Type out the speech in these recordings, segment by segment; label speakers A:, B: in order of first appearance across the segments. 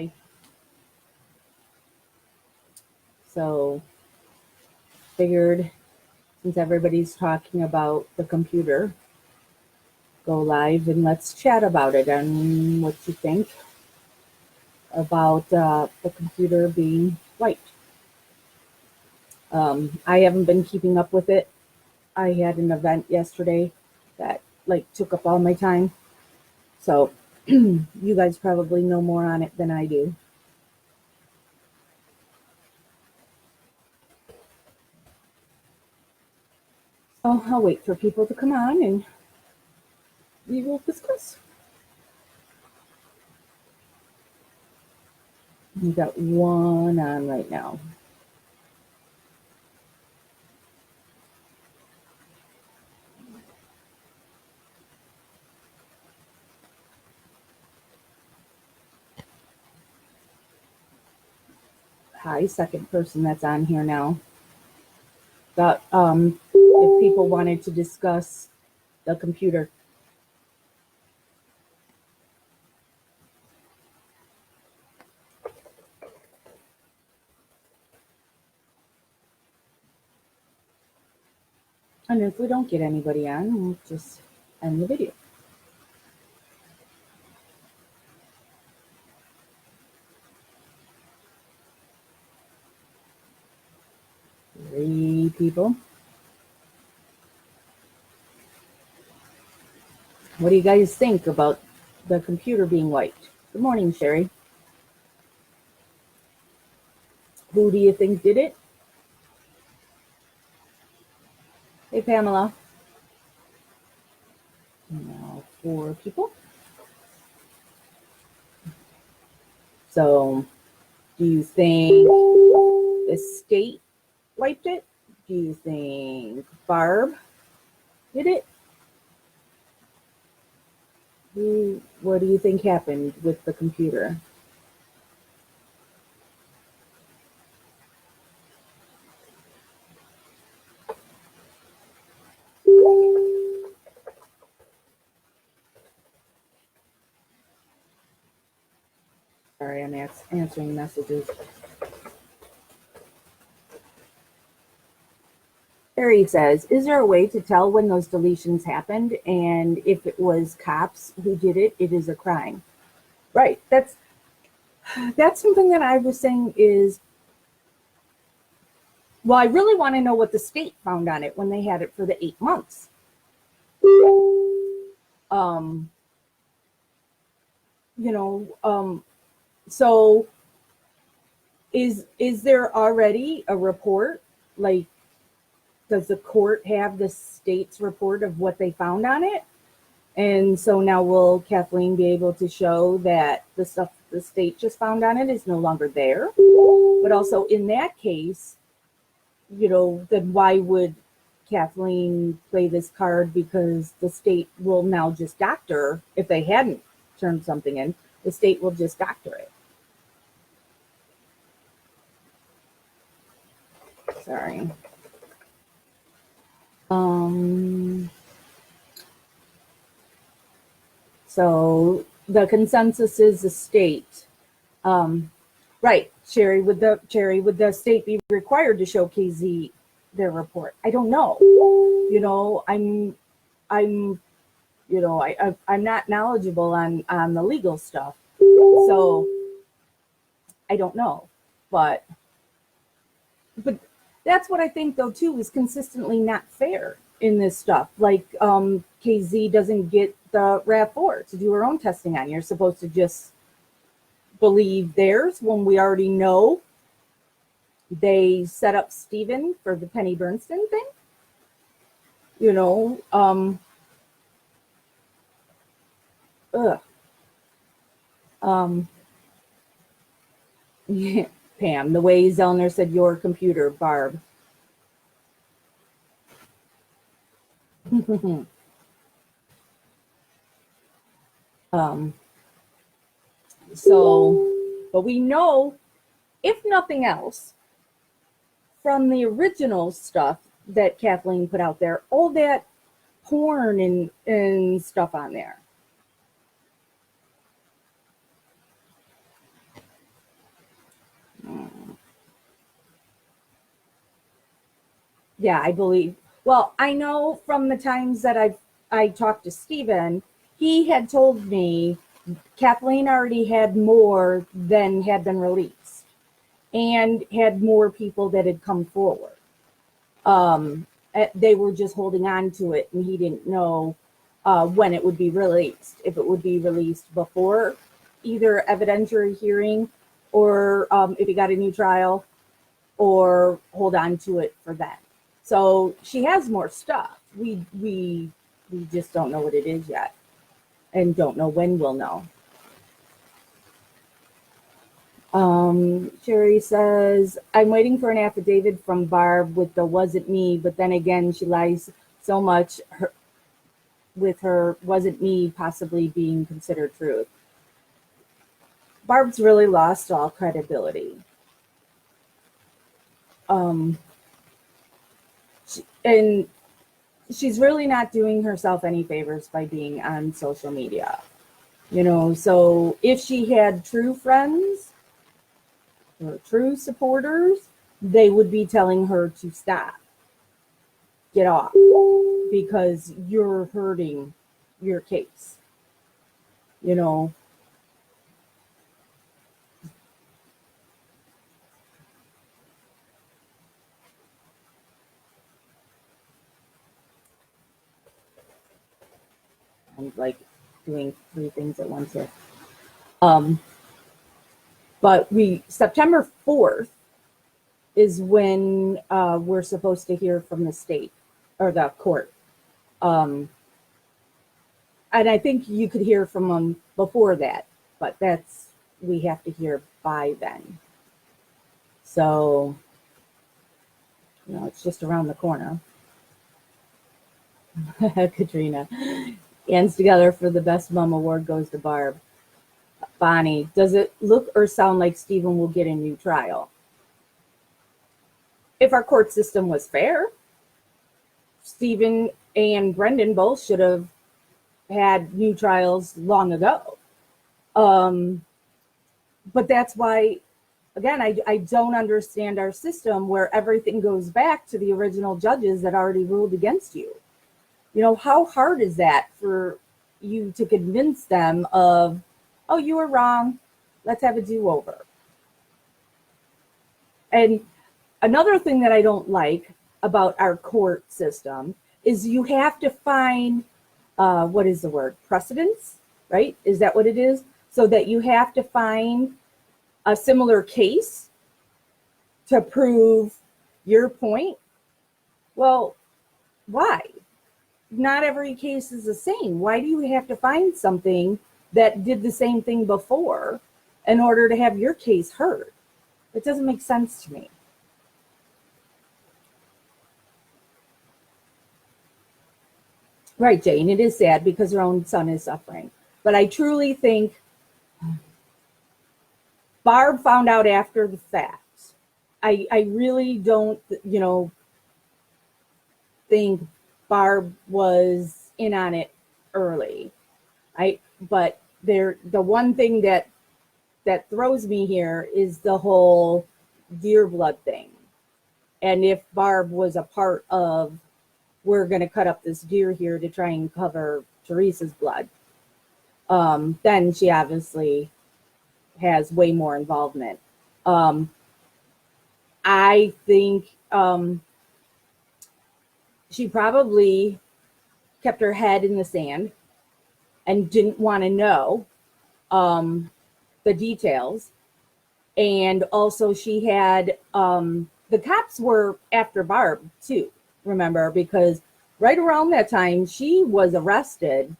A: Hi. So, figured since everybody's talking about the computer, go live and let's chat about it and what you think about the computer being white. I haven't been keeping up with it. I had an event yesterday that took up all my time. So, you guys probably know more on it than I do. So I'll wait for people to come on and we will discuss. We got one on right now. Hi, second person that's on here now. But if people wanted to discuss the computer. And if we don't get anybody on, we'll just end the video. Three people. What do you guys think about the computer being white? Good morning, Sherry. Who do you think did it? Hey, Pamela. Now, 4 people. So, do you think the state wiped it? Do you think Barb did it? What do you think happened with the computer? Sorry, I'm answering messages. Harry says, is there a way to tell when those deletions happened? And if it was cops who did it, it is a crime. Right. That's something that I was saying is, well, I really want to know what the state found on it when they had it for the 8 months. So is there already a report? Like, does the court have the state's report of what they found on it? And so now will Kathleen be able to show that the stuff the state just found on it is no longer there? But also in that case, then why would Kathleen play this card? Because the state will now just doctor, if they hadn't turned something in, the state will just doctor it. Sorry. So the consensus is the state. Right, Sherry, would the state be required to show KZ their report? I don't know. I'm not knowledgeable on the legal stuff, so I don't know. But that's what I think, though, too, is consistently not fair in this stuff. Like, KZ doesn't get the RAV4 to do her own testing on. You're supposed to just believe theirs when we already know they set up Stephen for the Penny Bernstein thing. Yeah, Pam, the way Zellner said your computer, Barb. But we know, if nothing else, from the original stuff that Kathleen put out there, all that porn and stuff on there. Yeah, I believe. Well, I know from the times that I talked to Stephen, he had told me Kathleen already had more than had been released and had more people that had come forward. They were just holding on to it, and he didn't know when it would be released. If it would be released before either evidentiary hearing, or if he got a new trial, or hold on to it for that. So she has more stuff. We just don't know what it is yet, and don't know when we'll know. Sherry says, I'm waiting for an affidavit from Barb with the wasn't me, but then again, she lies so much with her wasn't me possibly being considered truth. Barb's really lost all credibility. And she's really not doing herself any favors by being on social media. So if she had true friends or true supporters, they would be telling her to stop, get off, because you're hurting your case. I'm like doing three things at once here. But September 4th is when we're supposed to hear from the state or the court. And I think you could hear from them before that, but we have to hear by then. So, it's just around the corner. Katrina. Hands together for the best mom award goes to Barb. Bonnie, does it look or sound like Stephen will get a new trial? If our court system was fair, Stephen and Brendan both should have had new trials long ago. But that's why, again, I don't understand our system where everything goes back to the original judges that already ruled against you. How hard is that for you to convince them of, oh, you were wrong, let's have a do-over? And another thing that I don't like about our court system is you have to find, what is the word? Precedence, right? Is that what it is? So that you have to find a similar case to prove your point. Well, why? Not every case is the same. Why do you have to find something that did the same thing before in order to have your case heard? It doesn't make sense to me. Right, Jane, it is sad because her own son is suffering. But I truly think Barb found out after the fact. I really don't, think Barb was in on it early. But the one thing that throws me here is the whole deer blood thing. And if Barb was a part of, we're going to cut up this deer here to try and cover Teresa's blood, then she obviously has way more involvement. I think she probably kept her head in the sand and didn't want to know the details. And also she had, the cops were after Barb too, remember, because right around that time she was arrested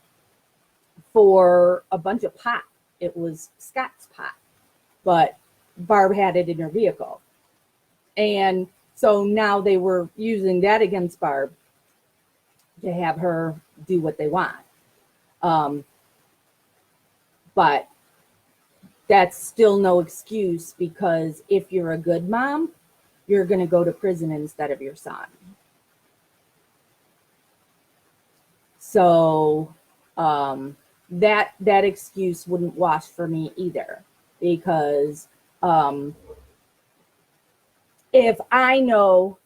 A: for a bunch of pot. It was Scott's pot, but Barb had it in her vehicle. And so now they were using that against Barb to have her do what they want. But that's still no excuse, because if you're a good mom, you're going to go to prison instead of your son. So that excuse wouldn't wash for me either, because if I know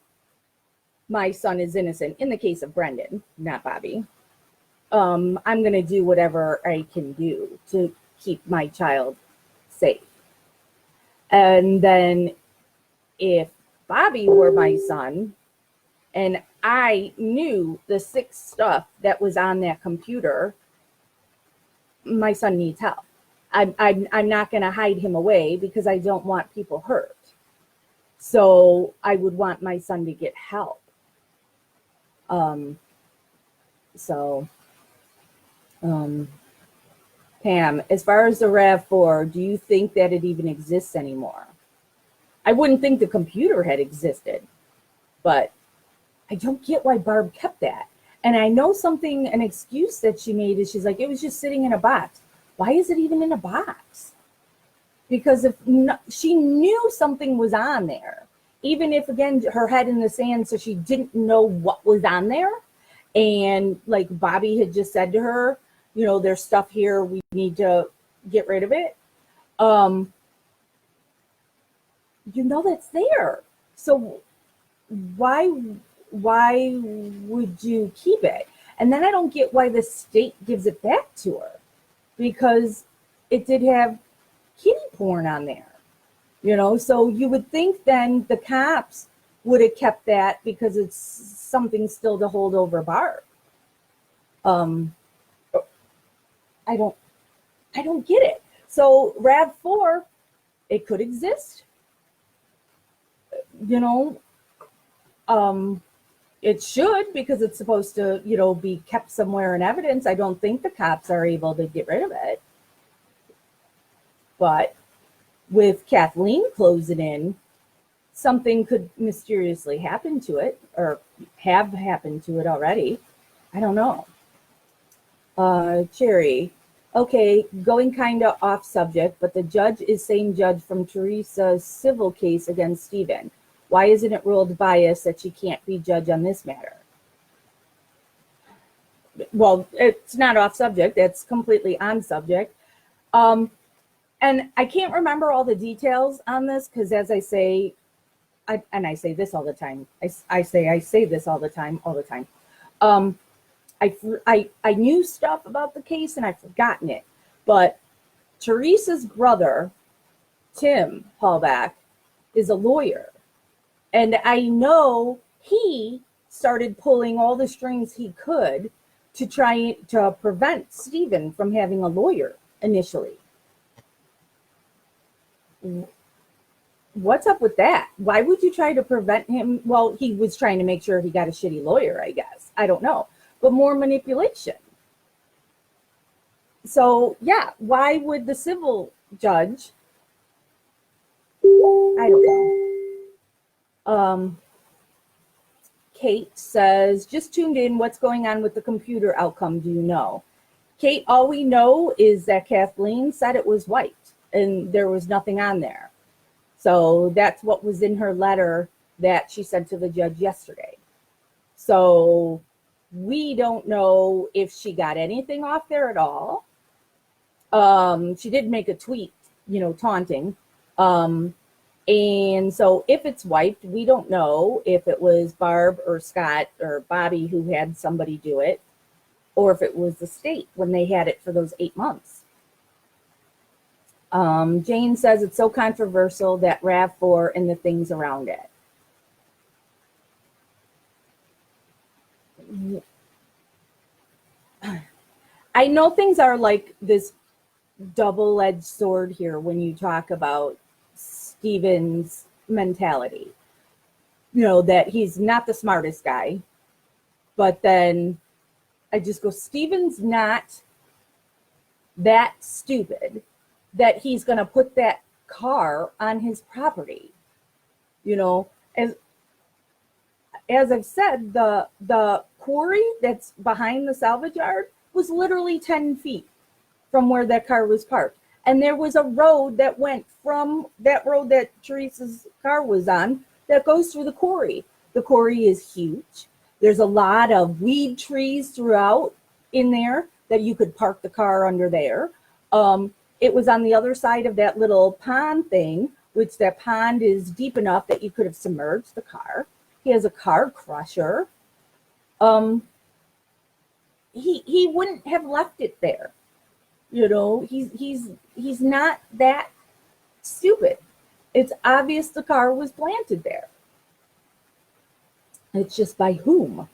A: my son is innocent in the case of Brendan, not Bobby. I'm going to do whatever I can do to keep my child safe. And then if Bobby were my son and I knew the sick stuff that was on that computer, my son needs help. I'm not going to hide him away because I don't want people hurt. So I would want my son to get help. Pam, as far as the RAV4, do you think that it even exists anymore? I wouldn't think the computer had existed, but I don't get why Barb kept that. And I know an excuse that she made is she's like, it was just sitting in a box. Why is it even in a box? Because if she knew something was on there, even if, again, her head in the sand, so she didn't know what was on there. And like Bobby had just said to her, there's stuff here, we need to get rid of it. That's there. So why would you keep it? And then I don't get why the state gives it back to her, because it did have kitty porn on there, so you would think then the cops would have kept that because it's something still to hold over Barb. I don't get it. So RAV4, it could exist, it should, because it's supposed to, be kept somewhere in evidence. I don't think the cops are able to get rid of it. But with Kathleen closing in, something could mysteriously happen to it, or have happened to it already. I don't know. Cherry, okay, going kind of off subject, but the judge is same judge from Teresa's civil case against Stephen. Why isn't it ruled biased that she can't be judge on this matter? Well, it's not off subject. It's completely on subject. And I can't remember all the details on this because, as I say, I say this all the time. I say this all the time. I knew stuff about the case and I've forgotten it. But Teresa's brother, Tim Hallback, is a lawyer. And I know he started pulling all the strings he could to try to prevent Stephen from having a lawyer initially. What's up with that? Why would you try to prevent him? Well, he was trying to make sure he got a shitty lawyer, I guess. I don't know. But more manipulation. So, yeah, why would the civil judge? I don't know. Kate says, just tuned in. What's going on with the computer outcome? Do you know? Kate, all we know is that Kathleen said it was white and there was nothing on there. So that's what was in her letter that she sent to the judge yesterday. So we don't know if she got anything off there at all. She did make a tweet, taunting. And so if it's wiped, we don't know if it was Barb or Scott or Bobby who had somebody do it, or if it was the state when they had it for those 8 months. Jane says it's so controversial, that RAV4 and the things around it. I know things are like this double-edged sword here when you talk about Stephen's mentality. That he's not the smartest guy. But then I just go, Stephen's not that stupid that he's going to put that car on his property. As I've said, the quarry that's behind the salvage yard was literally 10 feet from where that car was parked. And there was a road that went from that road that Teresa's car was on that goes through the quarry. The quarry is huge. There's a lot of weed trees throughout in there that you could park the car under there. It was on the other side of that little pond thing, which that pond is deep enough that you could have submerged the car. he has a car crusher, he wouldn't have left it there. You know, he's not that stupid. It's obvious the car was planted there. It's just by whom?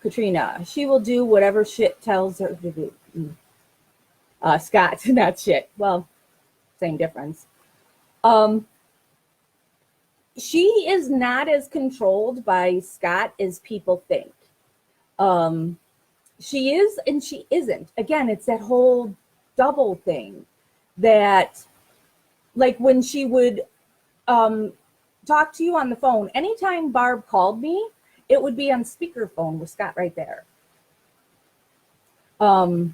A: Katrina, she will do whatever shit tells her to do. Scott, not shit. Well, same difference. She is not as controlled by Scott as people think. She is and she isn't. Again, it's that whole double thing that, like, when she would talk to you on the phone, anytime Barb called me, it would be on speakerphone with Scott right there. So,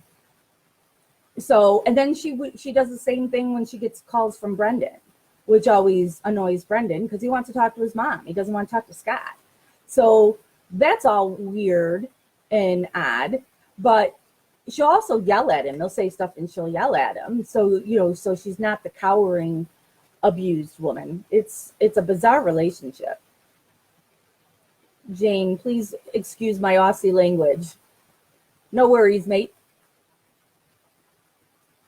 A: and then she does the same thing when she gets calls from Brendan, which always annoys Brendan because he wants to talk to his mom. He doesn't want to talk to Scott. So that's all weird and odd, but she'll also yell at him. They'll say stuff and she'll yell at him. So, you know, so she's not the cowering, abused woman. It's a bizarre relationship. Jane, please excuse my Aussie language. No worries, mate.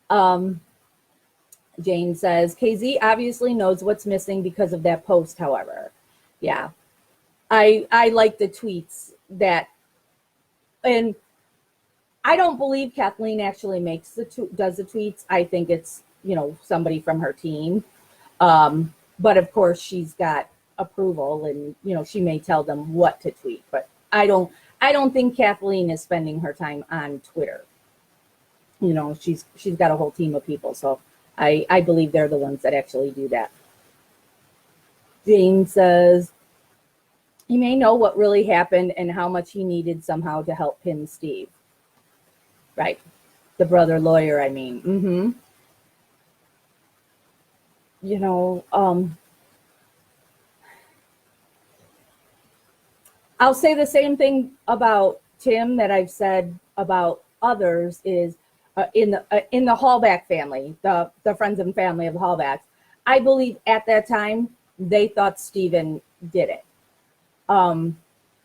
A: Jane says, KZ obviously knows what's missing because of that post, however. Yeah. I like the tweets that, and I don't believe Kathleen actually does the tweets. I think it's, you know, somebody from her team. But of course she's got approval and, you know, she may tell them what to tweet, but I don't think Kathleen is spending her time on Twitter. You know, she's got a whole team of people. So I believe they're the ones that actually do that. Jane says, he may know what really happened and how much he needed somehow to help pin Steve. Right. The brother lawyer, I mean. You know, I'll say the same thing about Tim that I've said about others is in the Hallback family, the friends and family of the Hallbacks. I believe at that time they thought Stephen did it.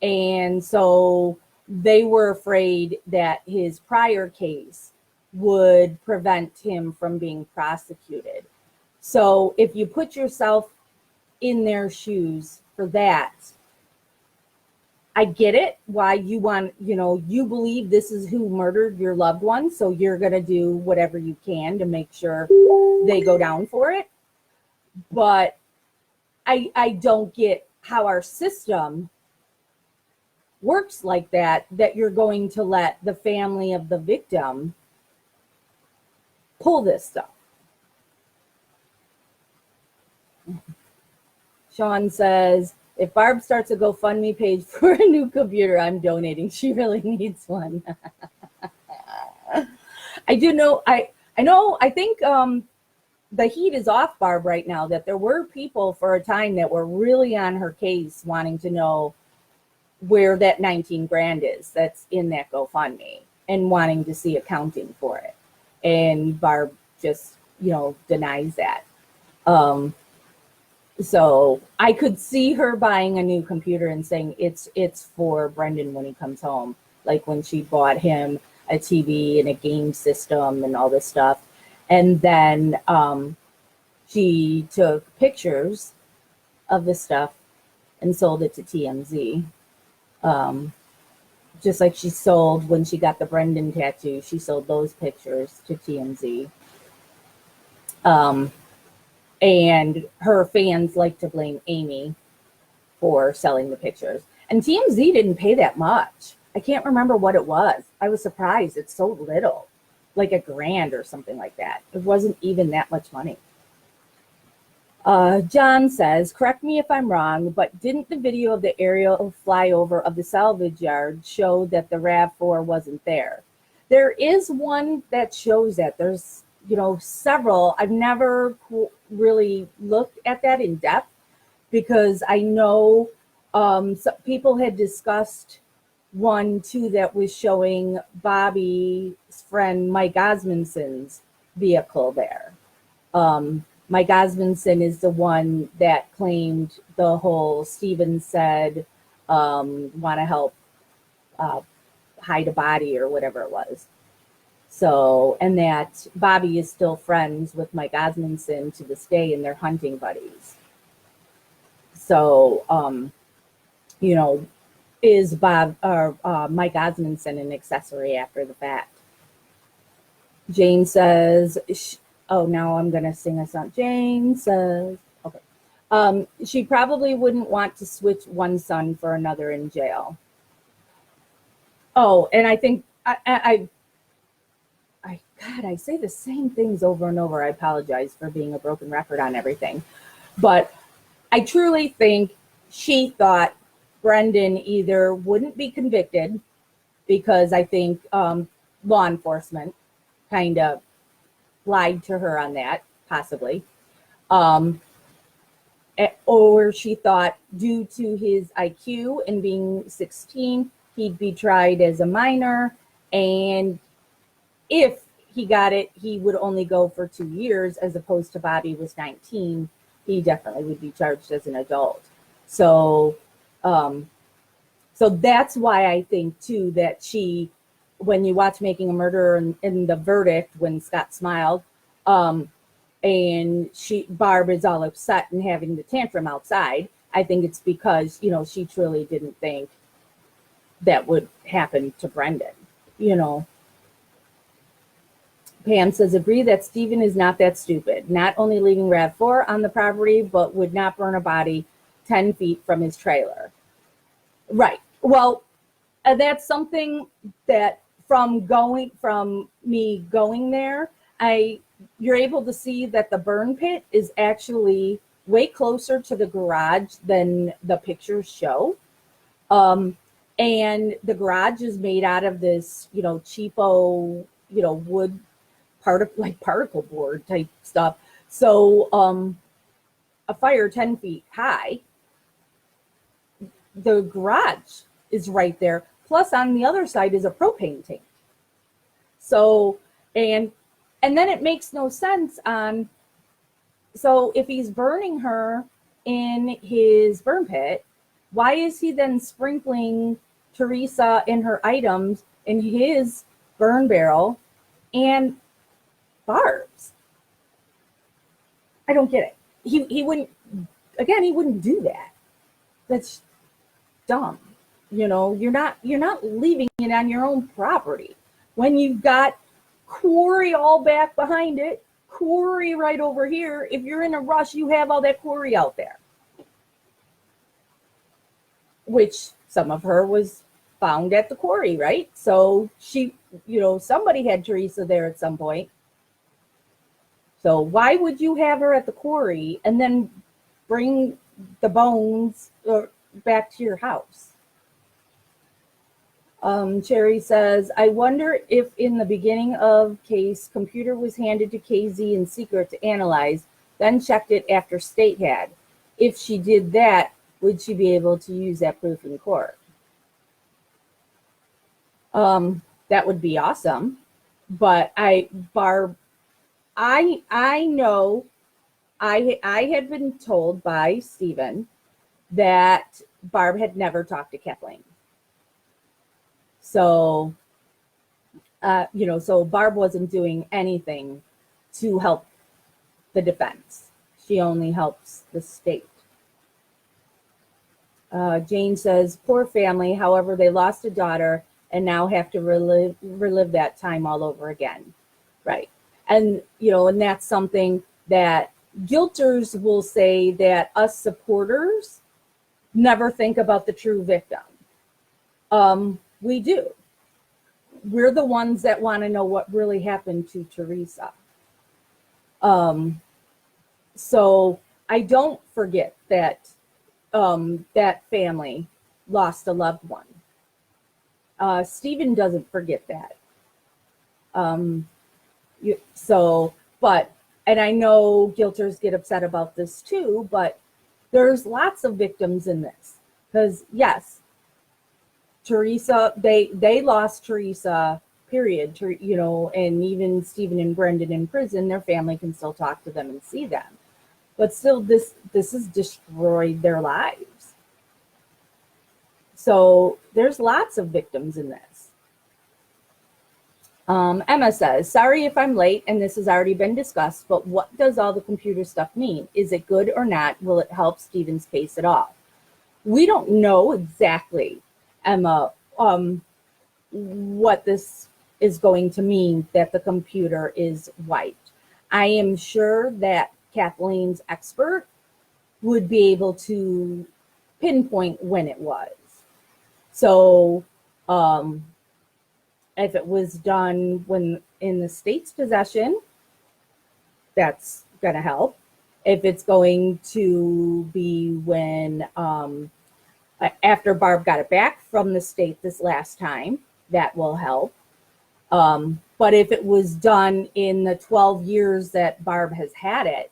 A: And so they were afraid that his prior case would prevent him from being prosecuted. So if you put yourself in their shoes for that, I get it, why you want, you know, you believe this is who murdered your loved one, so you're going to do whatever you can to make sure they go down for it. But I don't get how our system works like that you're going to let the family of the victim pull this stuff. Sean says, if Barb starts a GoFundMe page for a new computer, I'm donating. She really needs one. I do know, I think the heat is off Barb right now, that there were people for a time that were really on her case wanting to know where that 19 grand is that's in that GoFundMe and wanting to see accounting for it. And Barb just, you know, denies that. So I could see her buying a new computer and saying it's for Brendan when he comes home, like when she bought him a TV and a game system and all this stuff. And then she took pictures of the stuff and sold it to TMZ. Just like she sold when she got the Brendan tattoo, she sold those pictures to TMZ. And her fans like to blame Amy for selling the pictures. And TMZ didn't pay that much. I can't remember what it was. I was surprised. It's so little, like $1,000 or something like that. It wasn't even that much money. John says, correct me if I'm wrong, but didn't the video of the aerial flyover of the salvage yard show that the RAV4 wasn't there? There is one that shows that. There's, you know, several. I've never really looked at that in depth because I know some people had discussed one too that was showing Bobby's friend Mike Osmundson's vehicle there. Mike Osmondson is the one that claimed the whole Steven said, want to help hide a body or whatever it was. So, and that Bobby is still friends with Mike Osmondson to this day, and they're hunting buddies. So, is Mike Osmondson an accessory after the fact? Jane says, now I'm going to sing a song. Jane says, okay. She probably wouldn't want to switch one son for another in jail. Oh, and I think I say the same things over and over. I apologize for being a broken record on everything. But I truly think she thought Brendan either wouldn't be convicted, because I think law enforcement kind of lied to her on that, possibly. Or she thought due to his IQ and being 16, he'd be tried as a minor. And if he got it, he would only go for 2 years, as opposed to Bobby was 19. He definitely would be charged as an adult. So that's why I think too that she, when you watch Making a Murderer in the verdict, when Scott smiled, and Barb is all upset and having the tantrum outside, I think it's because, she truly didn't think that would happen to Brendan, Pam says, agree that Steven is not that stupid. Not only leaving RAV4 on the property, but would not burn a body 10 feet from his trailer. Right. Well, that's something that from me going there, you're able to see that the burn pit is actually way closer to the garage than the pictures show. And the garage is made out of this, cheapo, wood particle board type stuff. So a fire 10 feet high, the garage is right there. Plus on the other side is a propane tank. So, and then it makes no sense so if he's burning her in his burn pit, why is he then sprinkling Teresa and her items in his burn barrel and Barb's? I don't get it. He wouldn't do that. That's dumb. You're not leaving it on your own property when you've got quarry all back behind it, quarry right over here. If you're in a rush, you have all that quarry out there, which some of her was found at the quarry, right? So she, somebody had Teresa there at some point. So why would you have her at the quarry and then bring the bones back to your house? Cherry says, I wonder if in the beginning of case, computer was handed to KZ in secret to analyze, then checked it after state had. If she did that, would she be able to use that proof in court? That would be awesome. But Barb, I know I had been told by Steven that Barb had never talked to Kathleen. So, so Barb wasn't doing anything to help the defense. She only helps the state. Jane says, poor family. However, they lost a daughter and now have to relive that time all over again. Right. And, and that's something that guilters will say, that us supporters never think about the true victim. We do. We're the ones that want to know what really happened to Teresa. So I don't forget that that family lost a loved one. Steven doesn't forget that. And I know guilters get upset about this too, but there's lots of victims in this. Because yes, Teresa, they lost Teresa, period, to, you know, and even Stephen and Brendan in prison, their family can still talk to them and see them. But still, this has destroyed their lives. So there's lots of victims in this. Emma says, sorry if I'm late and this has already been discussed, but what does all the computer stuff mean? Is it good or not? Will it help Stephen's case at all? We don't know exactly, Emma, what this is going to mean, that the computer is wiped. I am sure that Kathleen's expert would be able to pinpoint when it was. So if it was done when in the state's possession, that's going to help. If it's going to be when after Barb got it back from the state this last time, that will help. But if it was done in the 12 years that Barb has had it,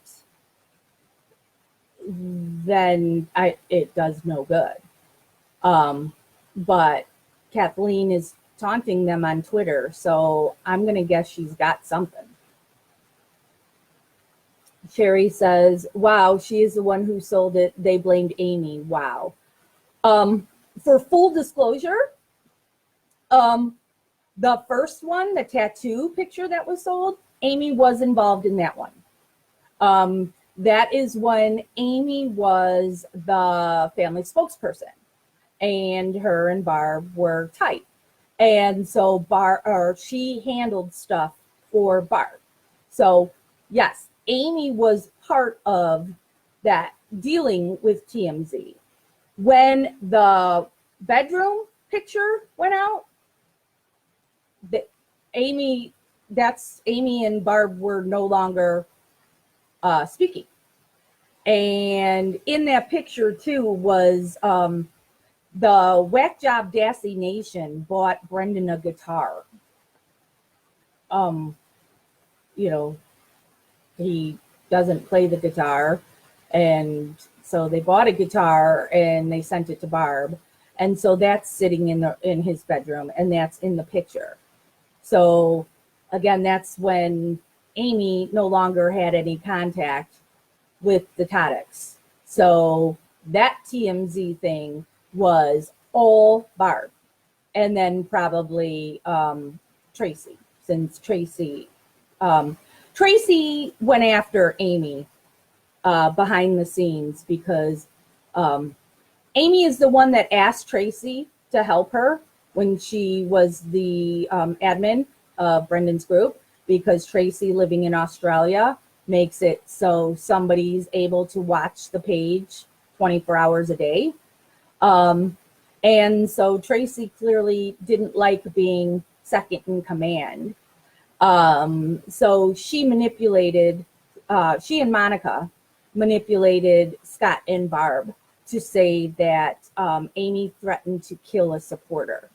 A: then it does no good. But Kathleen is taunting them on Twitter, so I'm going to guess she's got something. Sherry says, wow, she is the one who sold it. They blamed Amy. Wow. For full disclosure, the first one, the tattoo picture that was sold, Amy was involved in that one. That is when Amy was the family spokesperson, and her and Barb were tight. And so she handled stuff for Barb. So yes, Amy was part of that dealing with TMZ. When the bedroom picture went out, Amy and Barb were no longer speaking. And in that picture too was the Whack Job Dassy Nation bought Brendan a guitar. You know, he doesn't play the guitar, and so they bought a guitar and they sent it to Barb, and so that's sitting in his bedroom, and that's in the picture. So again, that's when Amy no longer had any contact with the Todicks. So that TMZ thing was all Barb, and then probably Tracy, since Tracy went after Amy behind the scenes, because Amy is the one that asked Tracy to help her when she was the admin of Brendan's group, because Tracy, living in Australia, makes it so somebody's able to watch the page 24 hours a day. And so Tracy clearly didn't like being second in command. So she and Monica manipulated Scott and Barb to say that Amy threatened to kill a supporter.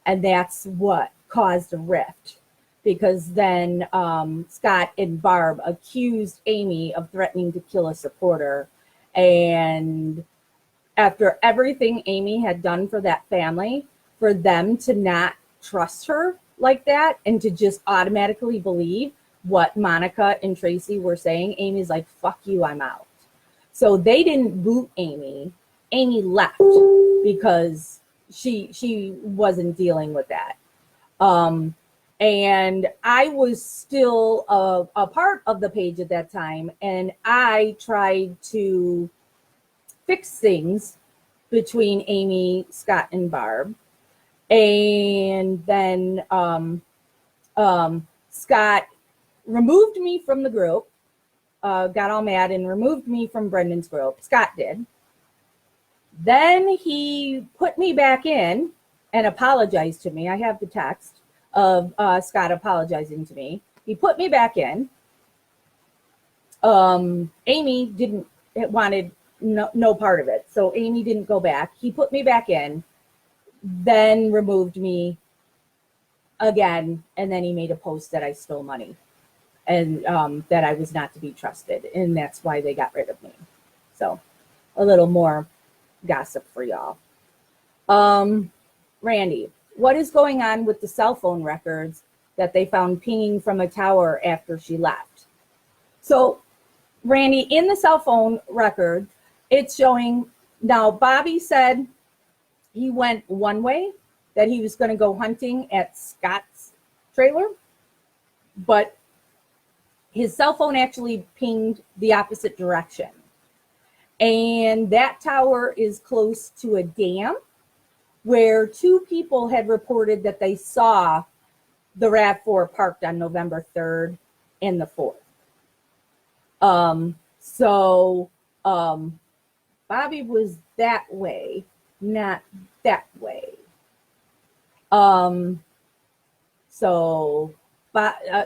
A: And that's what caused a rift, because then Scott and Barb accused Amy of threatening to kill a supporter. And after everything Amy had done for that family, for them to not trust her like that and to just automatically believe what Monica and Tracy were saying, Amy's like, fuck you, I'm out. So they didn't boot Amy. Amy left because she wasn't dealing with that. And I was still a part of the page at that time, and I tried to fix things between Amy, Scott, and Barb. And then Scott removed me from the group, got all mad and removed me from Brendan's group. Scott did. Then he put me back in and apologized to me. I have the text of Scott apologizing to me. He put me back in. Amy wanted no part of it. So Amy didn't go back. He put me back in, then removed me again. And then he made a post that I stole money and that I was not to be trusted. And that's why they got rid of me. So a little more gossip for y'all. Randy, what is going on with the cell phone records that they found pinging from a tower after she left? So, Randy, in the cell phone record, it's showing, now Bobby said he went one way, that he was going to go hunting at Scott's trailer, but his cell phone actually pinged the opposite direction. And that tower is close to a dam where 2 people had reported that they saw the RAV4 parked on November 3rd and the 4th. Bobby was that way, not that way.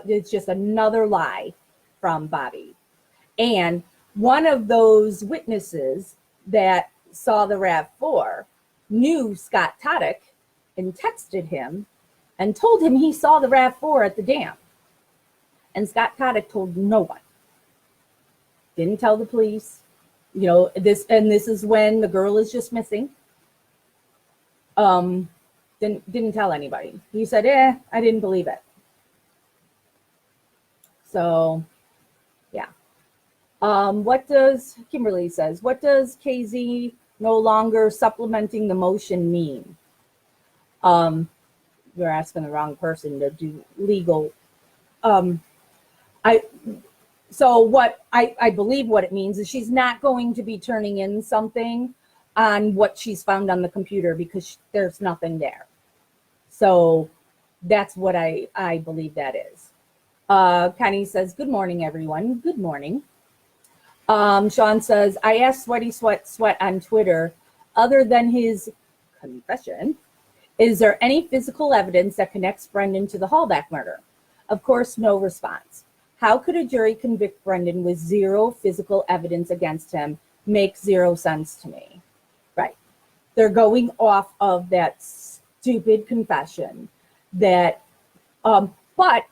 A: It's just another lie from Bobby. And one of those witnesses that saw the RAV4 knew Scott Todick and texted him and told him he saw the RAV4 at the dam. And Scott Todick told no one. Didn't tell the police. You know, this is when the girl is just missing. Didn't tell anybody. He said, I didn't believe it. So, yeah. Kimberly says, what does KZ no longer supplementing the motion mean? You're asking the wrong person to do legal. I believe what it means is she's not going to be turning in something on what she's found on the computer because there's nothing there. So that's what I believe that is. Connie says, good morning, everyone. Good morning. Sean says, I asked Sweaty Sweat on Twitter, other than his confession, is there any physical evidence that connects Brendan to the Hallback murder? Of course, no response. How could a jury convict Brendan with 0 physical evidence against him? Makes 0 sense to me. Right. They're going off of that stupid confession that, but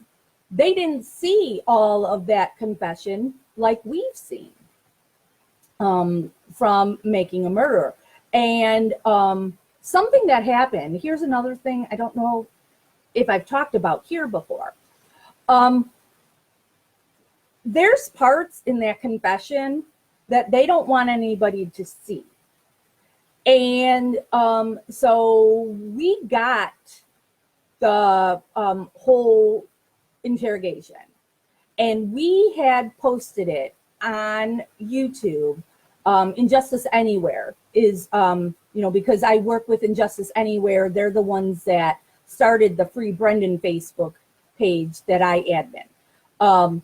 A: they didn't see all of that confession like we've seen from Making a Murderer. And something that happened, here's another thing I don't know if I've talked about here before. There's parts in that confession that they don't want anybody to see. And so we got the whole interrogation, and we had posted it on YouTube. Injustice Anywhere is, because I work with Injustice Anywhere, they're the ones that started the Free Brendan Facebook page that I admin.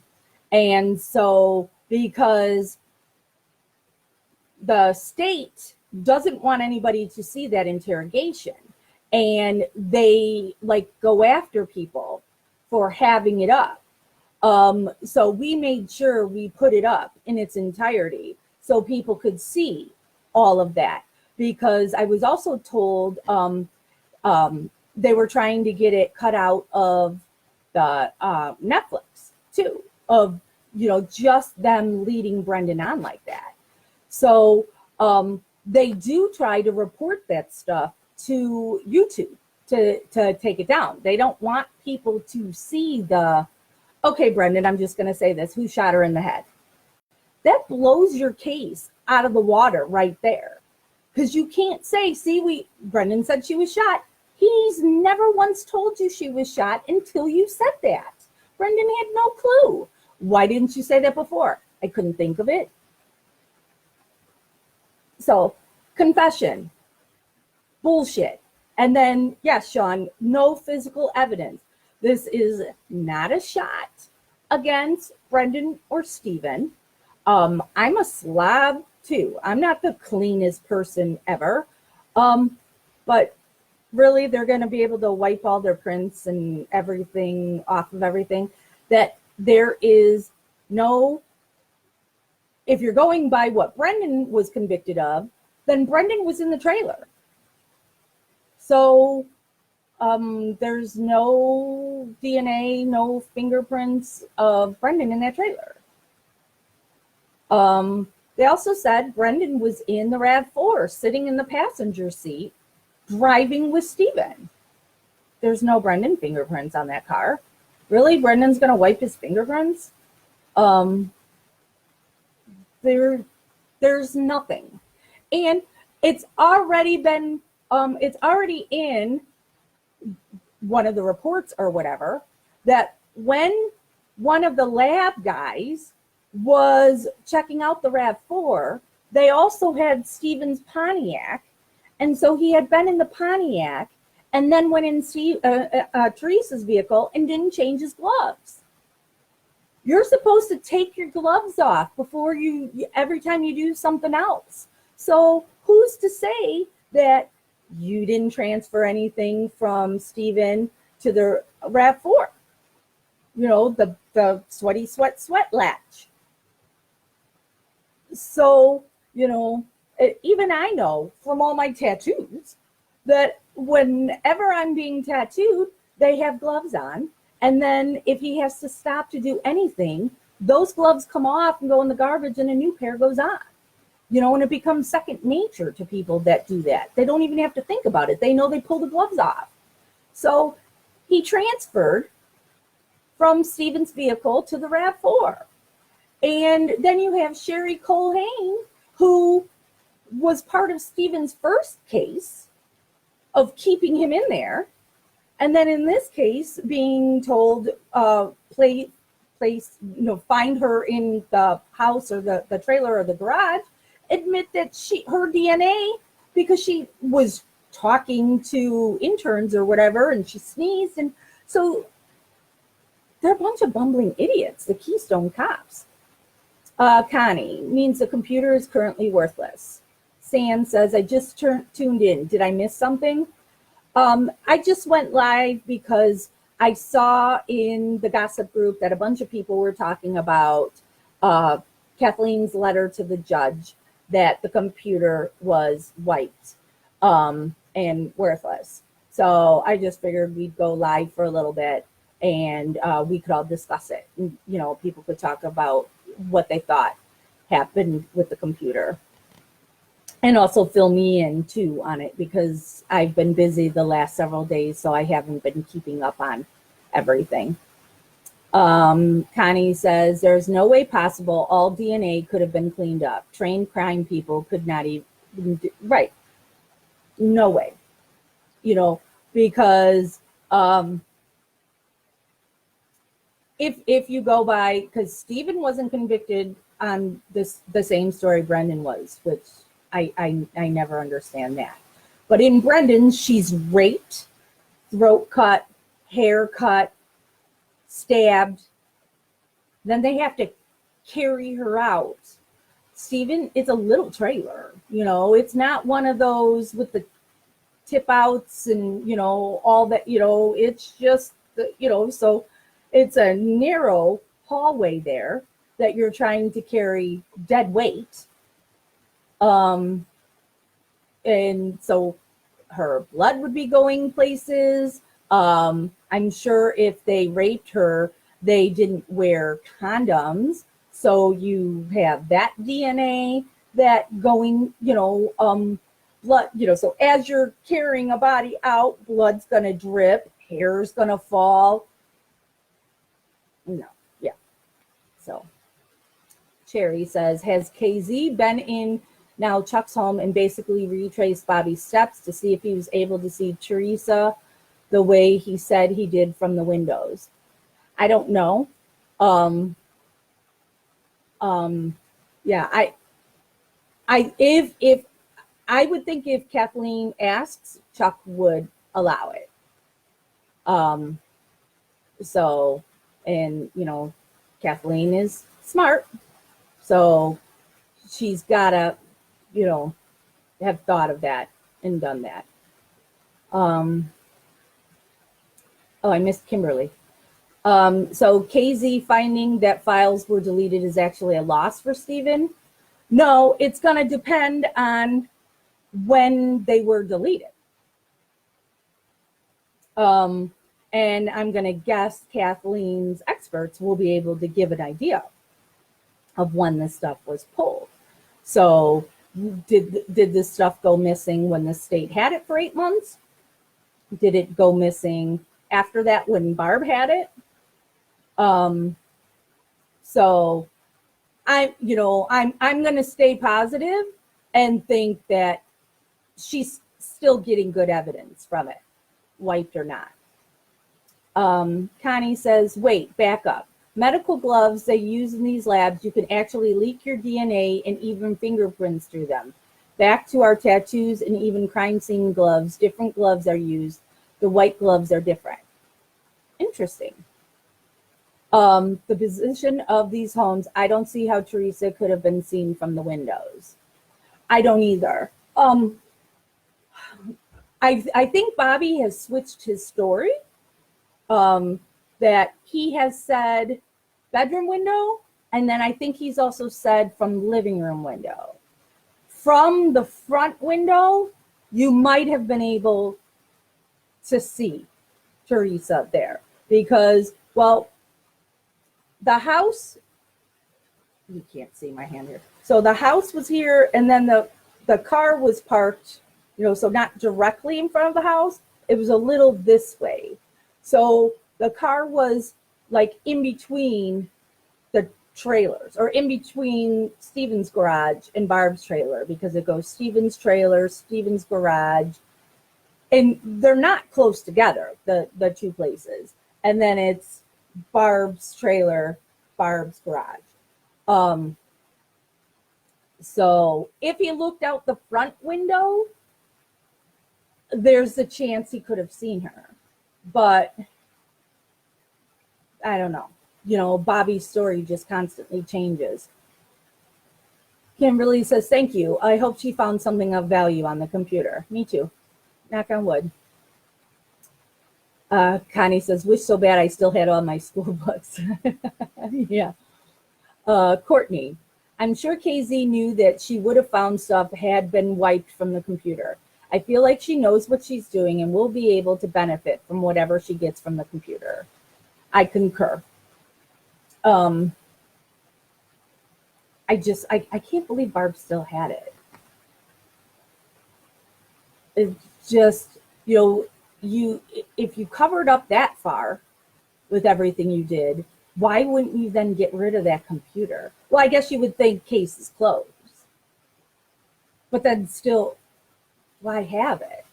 A: And so because the state doesn't want anybody to see that interrogation, and they go after people for having it up. So we made sure we put it up in its entirety so people could see all of that, because I was also told they were trying to get it cut out of the Netflix too, of just them leading Brendan on like that. So they do try to report that stuff to YouTube to take it down. They don't want people to see okay, Brendan, I'm just going to say this, who shot her in the head? That blows your case out of the water right there. Because you can't say, Brendan said she was shot. He's never once told you she was shot until you said that. Brendan had no clue. Why didn't you say that before? I couldn't think of it. So, confession, bullshit. And then, yes, Sean, no physical evidence. This is not a shot against Brendan or Stephen. I'm a slob too. I'm not the cleanest person ever. But really, they're going to be able to wipe all their prints and everything off of everything. That there is no, if you're going by what Brendan was convicted of, then Brendan was in the trailer. So there's no DNA, no fingerprints of Brendan in that trailer. They also said Brendan was in the RAV4, sitting in the passenger seat, driving with Stephen. there's no Brendan fingerprints on that car. Really? Brendan's going to wipe his fingerprints? Um, there's nothing. And it's already been, it's already in one of the reports or whatever, that when one of the lab guys was checking out the RAV4, they also had Steven's Pontiac. And so he had been in the Pontiac and then went in Teresa's vehicle and didn't change his gloves. You're supposed to take your gloves off before every time you do something else. So who's to say that you didn't transfer anything from Steven to the RAV4? You know, the sweaty sweat latch. So, you know, even I know from all my tattoos that whenever I'm being tattooed, they have gloves on. And then if he has to stop to do anything, those gloves come off and go in the garbage and a new pair goes on. You know, and it becomes second nature to people that do that. They don't even have to think about it. They know they pull the gloves off. So he transferred from Steven's vehicle to the RAV4. And then you have Sherry Colhane, who was part of Steven's first case of keeping him in there. And then in this case, being told, find her in the house or the trailer or the garage, admit that her DNA, because she was talking to interns or whatever, and she sneezed. And so they're a bunch of bumbling idiots, the Keystone cops. Connie means the computer is currently worthless. San says, I just tuned in. Did I miss something? I just went live because I saw in the gossip group that a bunch of people were talking about Kathleen's letter to the judge that the computer was wiped and worthless. So I just figured we'd go live for a little bit and we could all discuss it. And, you know, people could talk about what they thought happened with the computer. And also fill me in too on it because I've been busy the last several days, so I haven't been keeping up on everything. Connie says, there's no way possible all DNA could have been cleaned up. Trained crime people could not even do, right. No way. You know, because if you go by, because Steven wasn't convicted on the same story Brendan was, which I never understand that. But in Brendan's, she's raped, throat cut, hair cut, stabbed. Then they have to carry her out. Steven, it's a little trailer. You know, it's not one of those with the tip outs and, you know, all that, you know, it's just, you know, so it's a narrow hallway there that you're trying to carry dead weight. And so her blood would be going places. I'm sure if they raped her, they didn't wear condoms. So you have that DNA that going, you know, blood, you know, so as you're carrying a body out, blood's going to drip, hair's going to fall. No, yeah. So Cherry says, has KZ been in now Chuck's home and basically retraced Bobby's steps to see if he was able to see Teresa the way he said he did from the windows? I don't know. Yeah, if I would think if Kathleen asks, Chuck would allow it. So, and you know, Kathleen is smart, so she's gotta, you know, have thought of that and done that. Oh, I missed Kimberly. So KZ finding that files were deleted is actually a loss for Steven. No, it's going to depend on when they were deleted. And I'm going to guess Kathleen's experts will be able to give an idea of when this stuff was pulled. So did this stuff go missing when the state had it for 8 months? did it go missing after that when Barb had it? So I'm going to stay positive and think that she's still getting good evidence from it, wiped or not. Connie says, wait, back up. Medical gloves they use in these labs, you can actually leak your DNA and even fingerprints through them. Back to our tattoos and even crime scene gloves. Different gloves are used. The white gloves are different. Interesting. The position of these homes, I don't see how Teresa could have been seen from the windows. I don't either. I think Bobby has switched his story. That he has said bedroom window, and then I think he's also said from living room window. From the front window, you might have been able to see Teresa there because, well, the house, you can't see my hand here. So the house was here, and then the car was parked, so not directly in front of the house. It was a little this way. So the car was like in between the trailers, or in between Stephen's garage and Barb's trailer, because it goes Stephen's trailer, Stephen's garage, and they're not close together, the two places. And then it's Barb's trailer, Barb's garage. So if he looked out the front window, there's a chance he could have seen her. But I don't know. Bobby's story just constantly changes. Kimberly says, thank you. I hope she found something of value on the computer. Me too. Knock on wood. Connie says, wish so bad I still had all my school books. Yeah. Courtney, I'm sure KZ knew that she would have found stuff had been wiped from the computer. I feel like she knows what she's doing and will be able to benefit from whatever she gets from the computer. I concur. I can't believe Barb still had it. It's just, if you covered up that far with everything you did, why wouldn't you then get rid of that computer? Well, I guess you would think case is closed. But then still, why have it?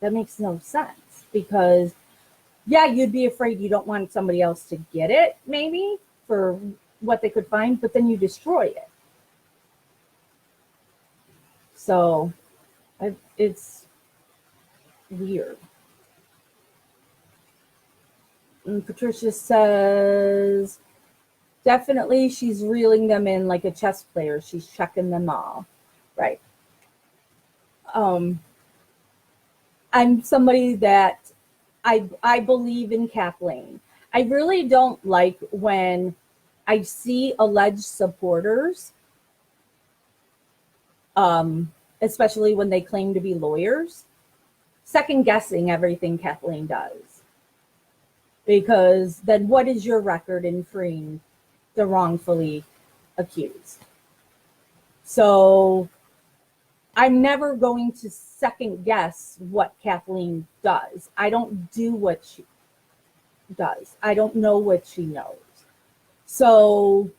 A: That makes no sense because, yeah, you'd be afraid you don't want somebody else to get it, maybe, for what they could find, but then you destroy it. So it's weird. And Patricia says, definitely she's reeling them in like a chess player. She's checking them all. Right. I'm somebody that I believe in Kathleen. I really don't like when I see alleged supporters, especially when they claim to be lawyers, second guessing everything Kathleen does. Because then what is your record in freeing the wrongfully accused? So I'm never going to second guess what Kathleen does. I don't do what she does. I don't know what she knows. So,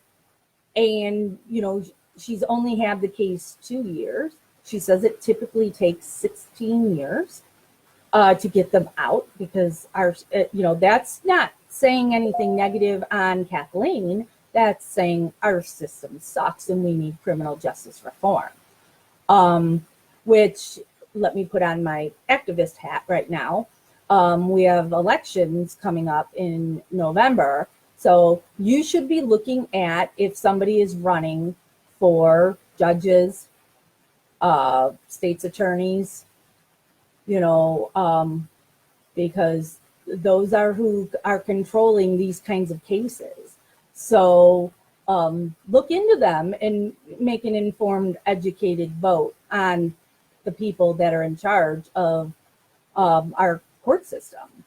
A: and, she's only had the case 2 years. She says it typically takes 16 years to get them out because that's not saying anything negative on Kathleen. That's saying our system sucks and we need criminal justice reform. Which, let me put on my activist hat right now. We have elections coming up in November. So you should be looking at if somebody is running for judges, state's attorneys, because those are who are controlling these kinds of cases. So look into them and make an informed, educated vote on the people that are in charge of our court system,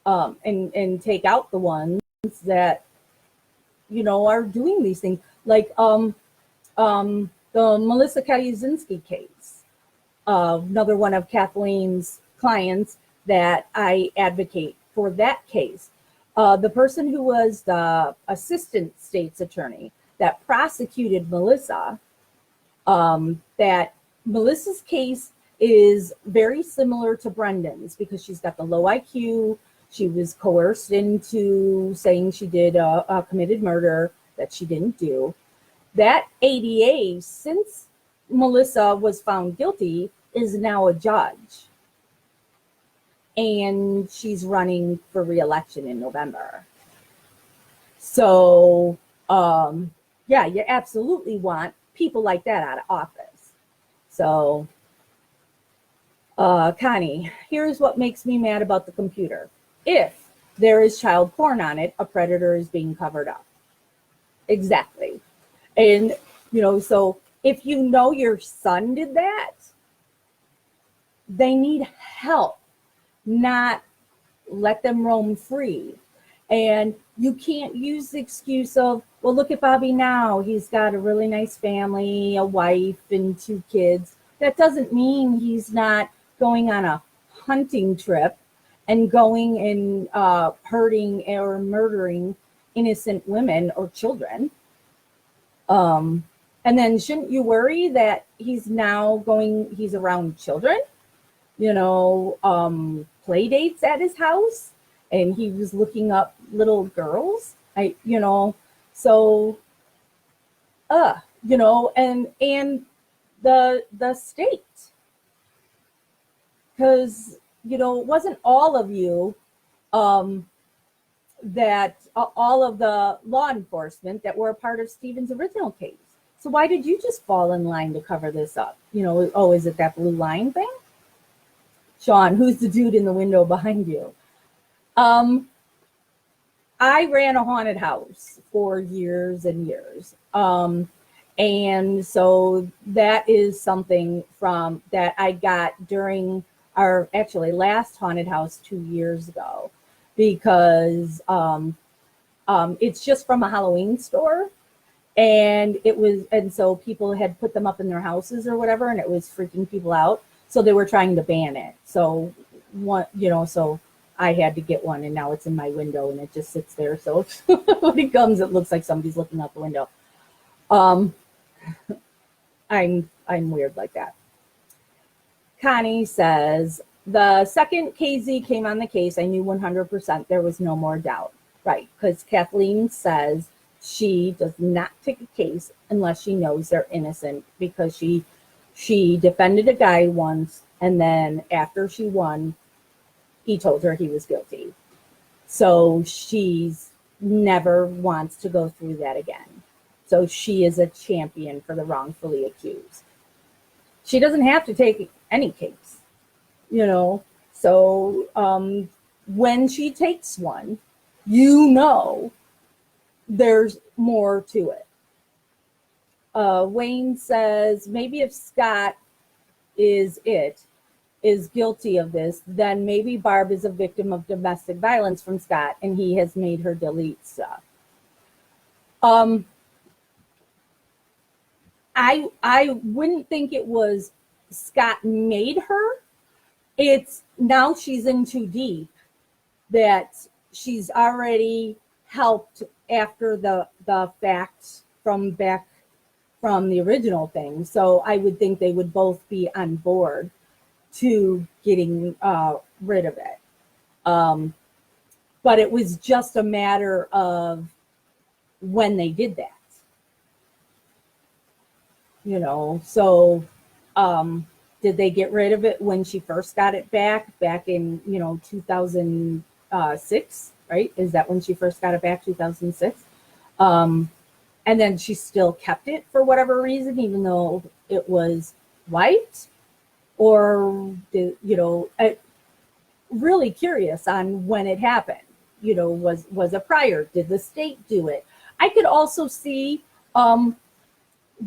A: and take out the ones that are doing these things, like the Melissa Kaczynski case, another one of Kathleen's clients that I advocate for that case. The person who was the assistant state's attorney that prosecuted Melissa, that Melissa's case is very similar to Brendan's because she's got the low IQ. She was coerced into saying she did a committed murder that she didn't do. That ADA, since Melissa was found guilty, is now a judge. And she's running for re-election in November. So, yeah, you absolutely want people like that out of office. So, Connie, here's what makes me mad about the computer. If there is child porn on it, a predator is being covered up. Exactly. And, so if you know your son did that, they need help, not let them roam free. And you can't use the excuse of, well, look at Bobby now. He's got a really nice family, a wife, and 2 kids. That doesn't mean he's not going on a hunting trip and going and hurting or murdering innocent women or children. And then shouldn't you worry that he's around children, play dates at his house, and he was looking up little girls, and the state, because, it wasn't all of you, that all of the law enforcement that were a part of Stephen's original case. So why did you just fall in line to cover this up? Is it that blue line thing? Sean, who's the dude in the window behind you? I ran a haunted house for years and years. And so that is something from that I got during our actually last haunted house 2 years ago, because it's just from a Halloween store. And so people had put them up in their houses or whatever, and it was freaking people out. So they were trying to ban it. So so I had to get one, and now it's in my window and it just sits there. So when it comes, it looks like somebody's looking out the window. I'm weird like that. Connie says, the second KZ came on the case, I knew 100% there was no more doubt. Right, because Kathleen says she does not take a case unless she knows they're innocent, because she defended a guy once, and then after she won, he told her he was guilty. So she's never wants to go through that again. So she is a champion for the wrongfully accused. She doesn't have to take any case, So when she takes one, there's more to it. Wayne says, maybe if Scott is guilty of this, then maybe Barb is a victim of domestic violence from Scott, and he has made her delete stuff. I wouldn't think it was Scott made her. It's now she's in too deep that she's already helped after the fact from back from the original thing. So I would think they would both be on board to getting rid of it. But it was just a matter of when they did that. So did they get rid of it when she first got it back in 2006, right? Is that when she first got it back, 2006? And then she still kept it for whatever reason, even though it was wiped? Or really curious on when it happened. Was it prior? Did the state do it? I could also see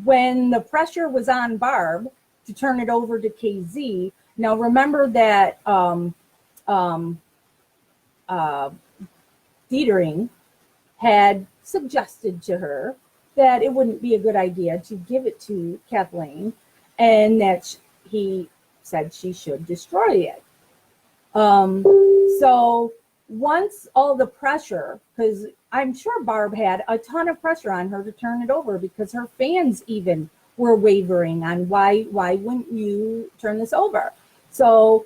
A: when the pressure was on Barb to turn it over to KZ. Now remember that Dietering had suggested to her that it wouldn't be a good idea to give it to Kathleen, and that he said she should destroy it. So once all the pressure, because I'm sure Barb had a ton of pressure on her to turn it over, because her fans even were wavering on why wouldn't you turn this over? So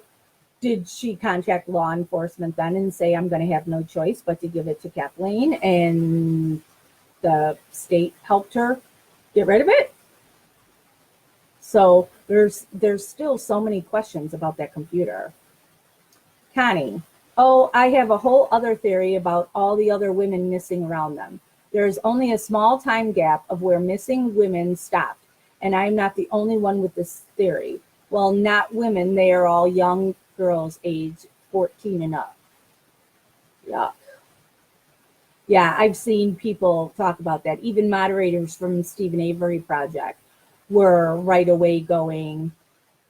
A: did she contact law enforcement then and say, I'm going to have no choice but to give it to Kathleen, and the state helped her get rid of it? So there's still so many questions about that computer. Connie, oh, I have a whole other theory about all the other women missing around them. There is only a small time gap of where missing women stopped, and I'm not the only one with this theory. Well, not women, they are all young girls age 14 and up. Yeah. Yeah, I've seen people talk about that. Even moderators from Stephen Avery Project were right away going,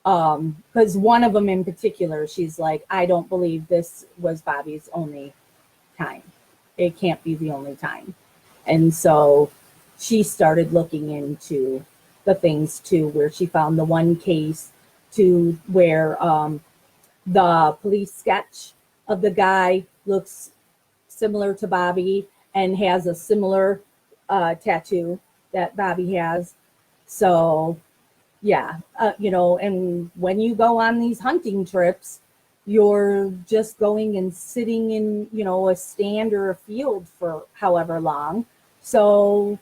A: because one of them in particular, she's like, I don't believe this was Bobby's only time. It can't be the only time. And so she started looking into the things too, where she found the one case to where the police sketch of the guy looks similar to Bobby and has a similar tattoo that Bobby has. So yeah, and when you go on these hunting trips, you're just going and sitting in, a stand or a field for however long. So,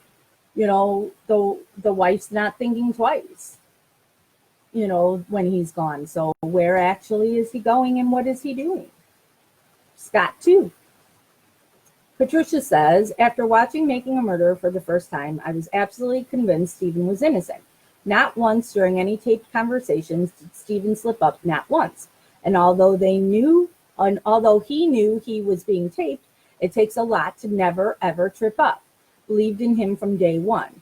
A: the wife's not thinking twice, when he's gone. So where actually is he going and what is he doing? Scott too. Patricia says, after watching Making a Murderer for the first time, I was absolutely convinced Stephen was innocent. Not once during any taped conversations did Stephen slip up, not once. And although he knew he was being taped, it takes a lot to never, ever trip up. Believed in him from day one.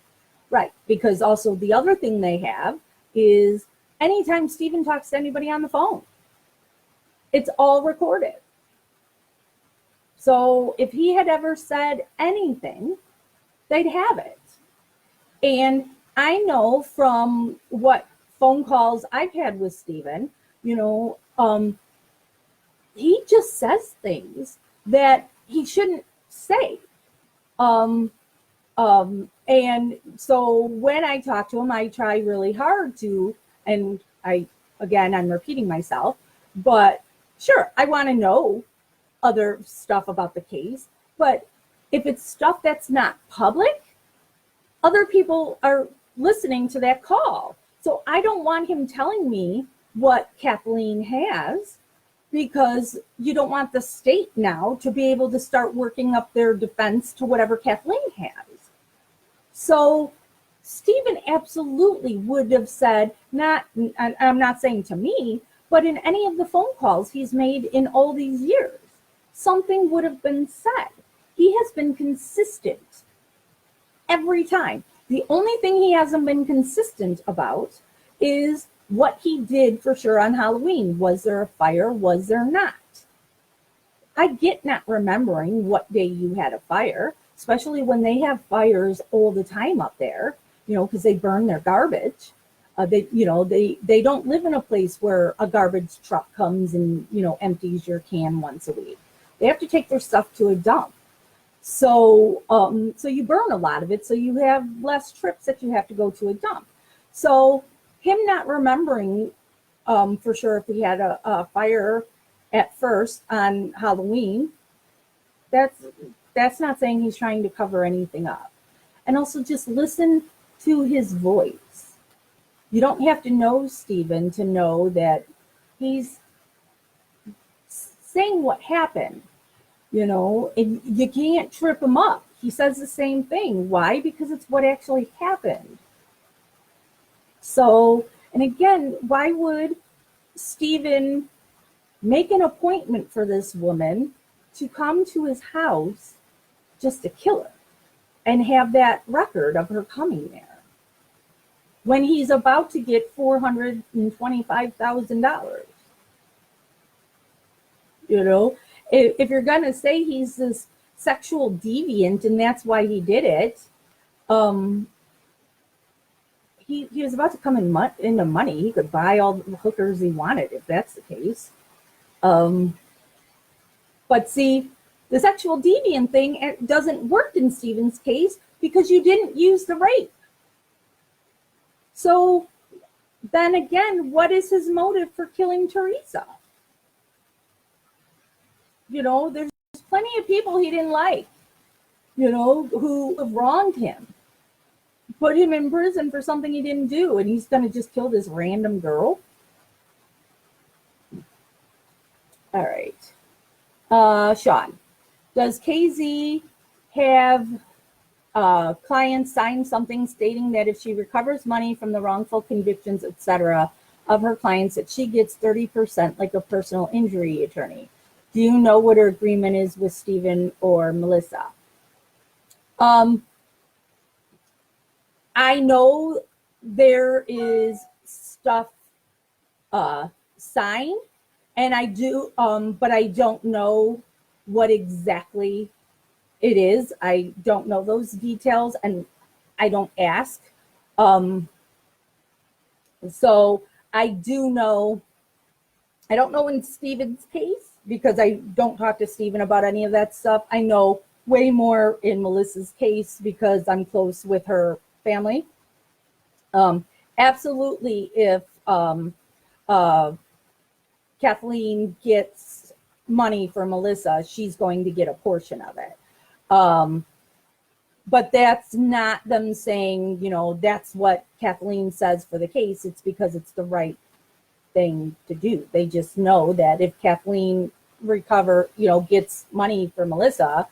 A: Right, because also the other thing they have is anytime Stephen talks to anybody on the phone, it's all recorded. So if he had ever said anything, they'd have it. And I know from what phone calls I've had with Stephen, he just says things that he shouldn't say. And so when I talk to him, I try really hard to, and I'm repeating myself, but sure, I want to know other stuff about the case. But if it's stuff that's not public, other people are listening to that call. So I don't want him telling me what Kathleen has, because you don't want the state now to be able to start working up their defense to whatever Kathleen has. So Stephen absolutely would have said, I'm not saying to me, but in any of the phone calls he's made in all these years, something would have been said. He has been consistent every time. The only thing he hasn't been consistent about is what he did for sure on Halloween. Was there a fire? Was there not? I get not remembering what day you had a fire, especially when they have fires all the time up there, because they burn their garbage. They don't live in a place where a garbage truck comes and, empties your can once a week. They have to take their stuff to a dump. So you burn a lot of it, so you have less trips that you have to go to a dump. So him not remembering for sure if he had a fire at first on Halloween, that's not saying he's trying to cover anything up. And also just listen to his voice. You don't have to know Stephen to know that he's saying what happened. And you can't trip him up. He says the same thing. Why? Because it's what actually happened. So, and again, why would Stephen make an appointment for this woman to come to his house just to kill her and have that record of her coming there when he's about to get $425,000? If you're going to say he's this sexual deviant and that's why he did it, he was about to come into money. He could buy all the hookers he wanted if that's the case. But see, the sexual deviant thing doesn't work in Stephen's case because you didn't use the rape. So then again, what is his motive for killing Teresa? There's plenty of people he didn't like, who have wronged him, put him in prison for something he didn't do, and he's going to just kill this random girl. All right. Sean, does KZ have clients sign something stating that if she recovers money from the wrongful convictions, etc., of her clients, that she gets 30% like a personal injury attorney? Do you know what her agreement is with Stephen or Melissa? I know there is stuff signed, and I do, but I don't know what exactly it is. I don't know those details, and I don't ask. So I do know, I don't know in Stephen's case, because I don't talk to Stephen about any of that stuff. I know way more in Melissa's case because I'm close with her family. Absolutely, if Kathleen gets money for Melissa, she's going to get a portion of it. But that's not them saying, that's what Kathleen says for the case. It's because it's the right thing to do. They just know that if Kathleen gets money for Melissa,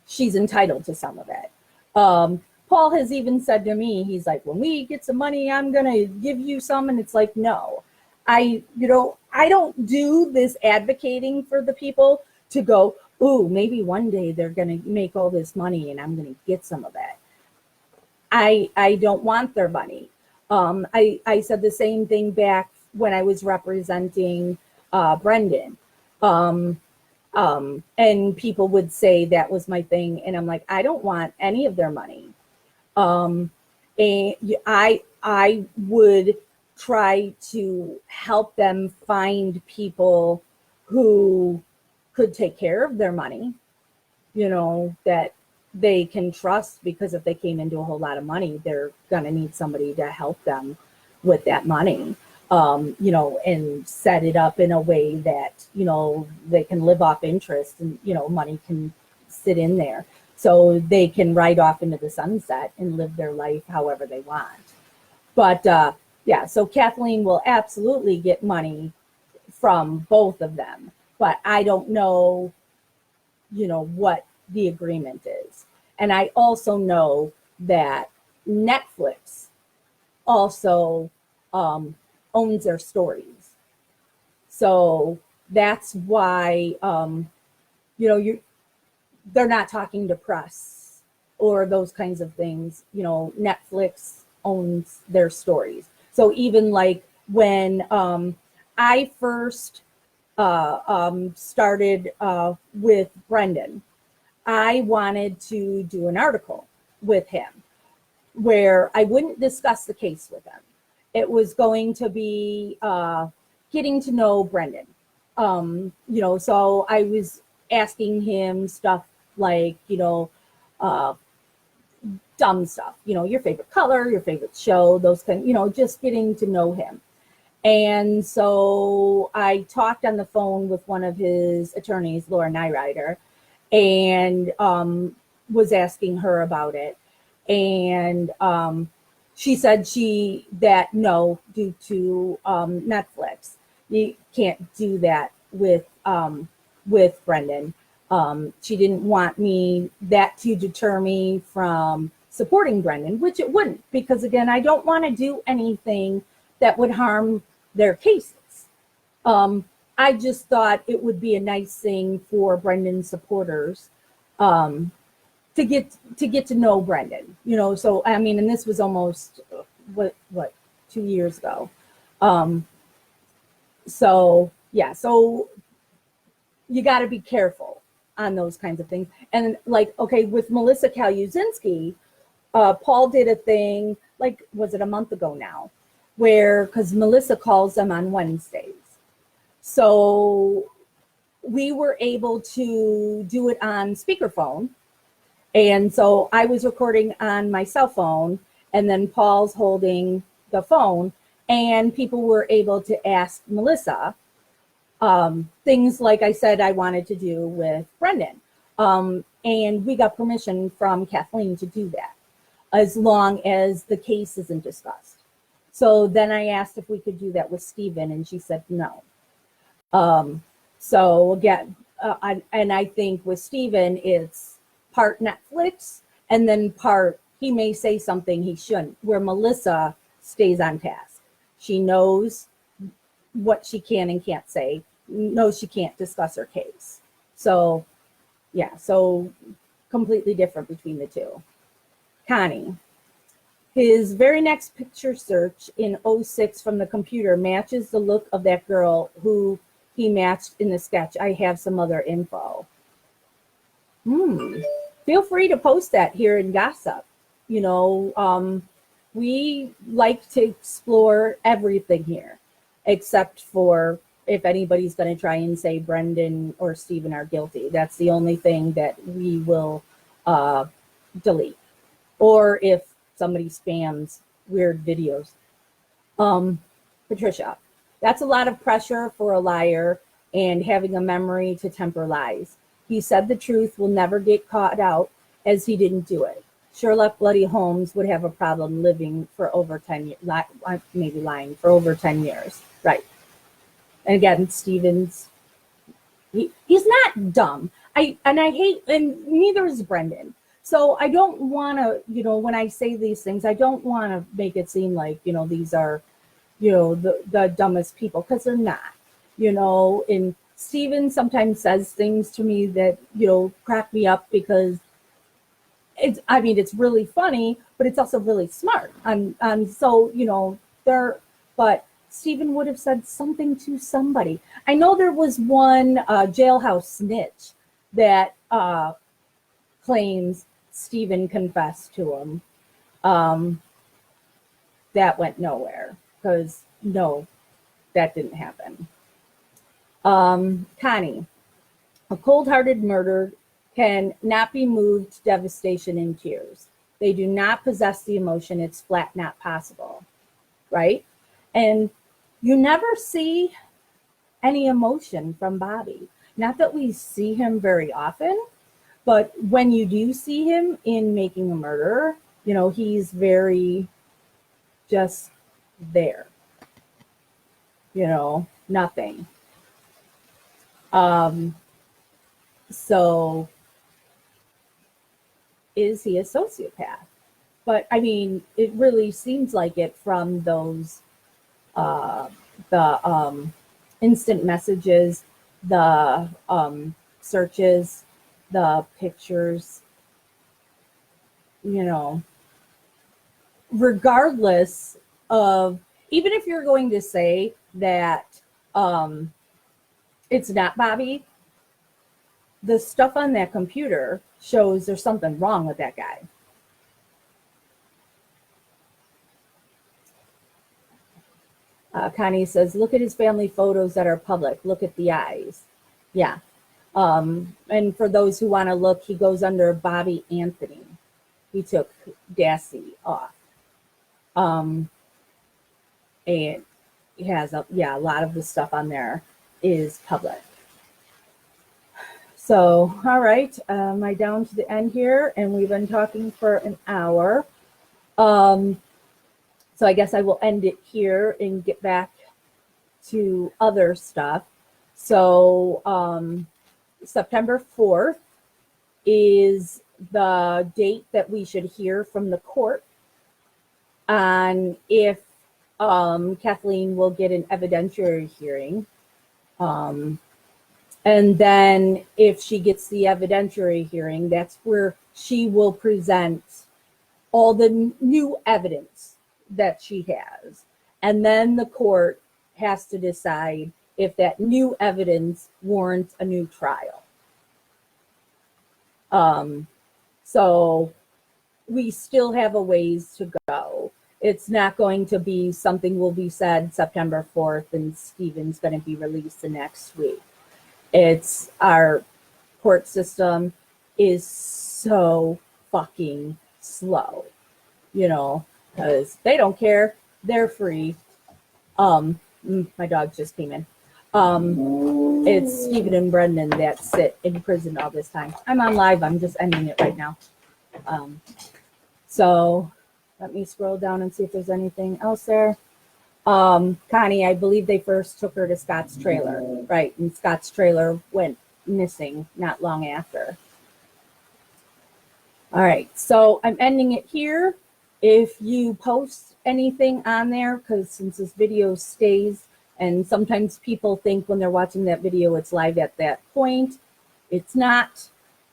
A: she's entitled to some of it. Paul has even said to me, he's like, when we get some money, I'm going to give you some. And it's like, no, I don't do this advocating for the people to go, ooh, maybe one day they're going to make all this money and I'm going to get some of it. I don't want their money. I said the same thing back when I was representing Brendan. And people would say that was my thing. And I'm like, I don't want any of their money. And I would try to help them find people who could take care of their money, that they can trust, because if they came into a whole lot of money, they're going to need somebody to help them with that money, and set it up in a way that, they can live off interest and, money can sit in there so they can ride off into the sunset and live their life however they want. But yeah, so Kathleen will absolutely get money from both of them, but I don't know, what the agreement is. And I also know that Netflix also owns their stories. So that's why, they're not talking to press or those kinds of things. Netflix owns their stories. So even like when I first started with Brendan, I wanted to do an article with him where I wouldn't discuss the case with him. It was going to be getting to know Brendan. So I was asking him stuff like, dumb stuff, your favorite color, your favorite show, those kind, just getting to know him. And so I talked on the phone with one of his attorneys, Laura Nyrider, and was asking her about it. And she said no, due to Netflix, you can't do that with Brendan. She didn't want that to deter me from supporting Brendan, which it wouldn't, because again, I don't want to do anything that would harm their cases. I just thought it would be a nice thing for Brendan's supporters to get to know Brendan, so I mean, and this was almost what 2 years ago. So yeah, so you got to be careful on those kinds of things. And like, okay, with Melissa Kaluzinski, Paul did a thing, like, was it a month ago now, where, because Melissa calls them on Wednesdays. So we were able to do it on speakerphone. And so I was recording on my cell phone, and then Paul's holding the phone, and people were able to ask Melissa things like I said I wanted to do with Brendan. And we got permission from Kathleen to do that, as long as the case isn't discussed. So then I asked if we could do that with Stephen, and she said no. So again, I think with Stephen, it's part Netflix, and then part he may say something he shouldn't, where Melissa stays on task. She knows what she can and can't say, knows she can't discuss her case. So yeah, so completely different between the two. Connie, his very next picture search in 06 from the computer matches the look of that girl who he matched in the sketch. I have some other info. Feel free to post that here in Gossip. You know, we like to explore everything here, except for if anybody's going to try and say Brendan or Stephen are guilty. That's the only thing that we will delete. Or if somebody spams weird videos. Patricia, that's a lot of pressure for a liar and having a memory to temper lies. He said the truth will never get caught out as he didn't do it. Sherlock Bloody Holmes would have a problem living for over 10 years, maybe lying for over 10 years. Right. And again, Stevens, he's not dumb. I hate, and neither is Brendan. So I don't want to, you know, when I say these things, I don't want to make it seem like, you know, these are, you know, the dumbest people, because they're not, you know. And Steven sometimes says things to me that, you know, crack me up, because it's really funny, but it's also really smart. And so, you know, but Stephen would have said something to somebody. I know there was one jailhouse snitch that claims Stephen confessed to him. That went nowhere, because no, that didn't happen. Connie, a cold-hearted murder can not be moved to devastation and tears. They do not possess the emotion. It's flat not possible, right? And you never see any emotion from Bobby. Not that we see him very often, but when you do see him in Making a Murderer, you know, he's very just there. You know, nothing. So is he a sociopath? But I mean, it really seems like it from those the instant messages, the searches, the pictures, you know. Regardless of, even if you're going to say that it's not Bobby, the stuff on that computer shows there's something wrong with that guy. Connie says, look at his family photos that are public. Look at the eyes. Yeah. And for those who want to look, he goes under Bobby Anthony. He took Dassey off. And he has a lot of the stuff on there is public. So, all right, am I down to the end here? And we've been talking for an hour. So I guess I will end it here and get back to other stuff. So September 4th is the date that we should hear from the court on if Kathleen will get an evidentiary hearing. And then if she gets the evidentiary hearing, that's where she will present all the new evidence that she has. And then the court has to decide if that new evidence warrants a new trial. So we still have a ways to go. It's not going to be something will be said September 4th and Stephen's going to be released the next week. It's our court system is so fucking slow, because they don't care. They're free. My dog just came in. It's Stephen and Brendan that sit in prison all this time. I'm on live. I'm just ending it right now. So let me scroll down and see if there's anything else there. Connie, I believe they first took her to Scott's trailer, right? And Scott's trailer went missing not long after. All right, so I'm ending it here. If you post anything on there, because since this video stays, and sometimes people think when they're watching that video it's live at that point, it's not.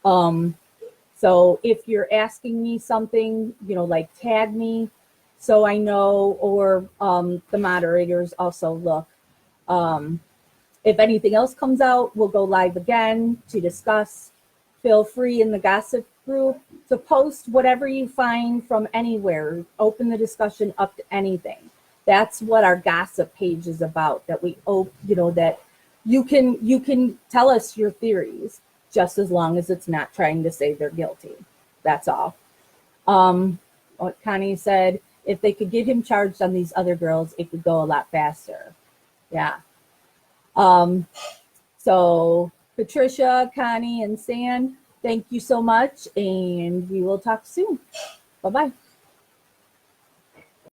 A: So if you're asking me something, like tag me so I know, or the moderators also look. If anything else comes out, we'll go live again to discuss. Feel free in the gossip group to post whatever you find from anywhere. Open the discussion up to anything. That's what our gossip page is about. That we that you can tell us your theories, just as long as it's not trying to say they're guilty. That's all. What Connie said, if they could get him charged on these other girls, it could go a lot faster. Yeah. So Patricia, Connie, and San, thank you so much, and we will talk soon. Bye-bye.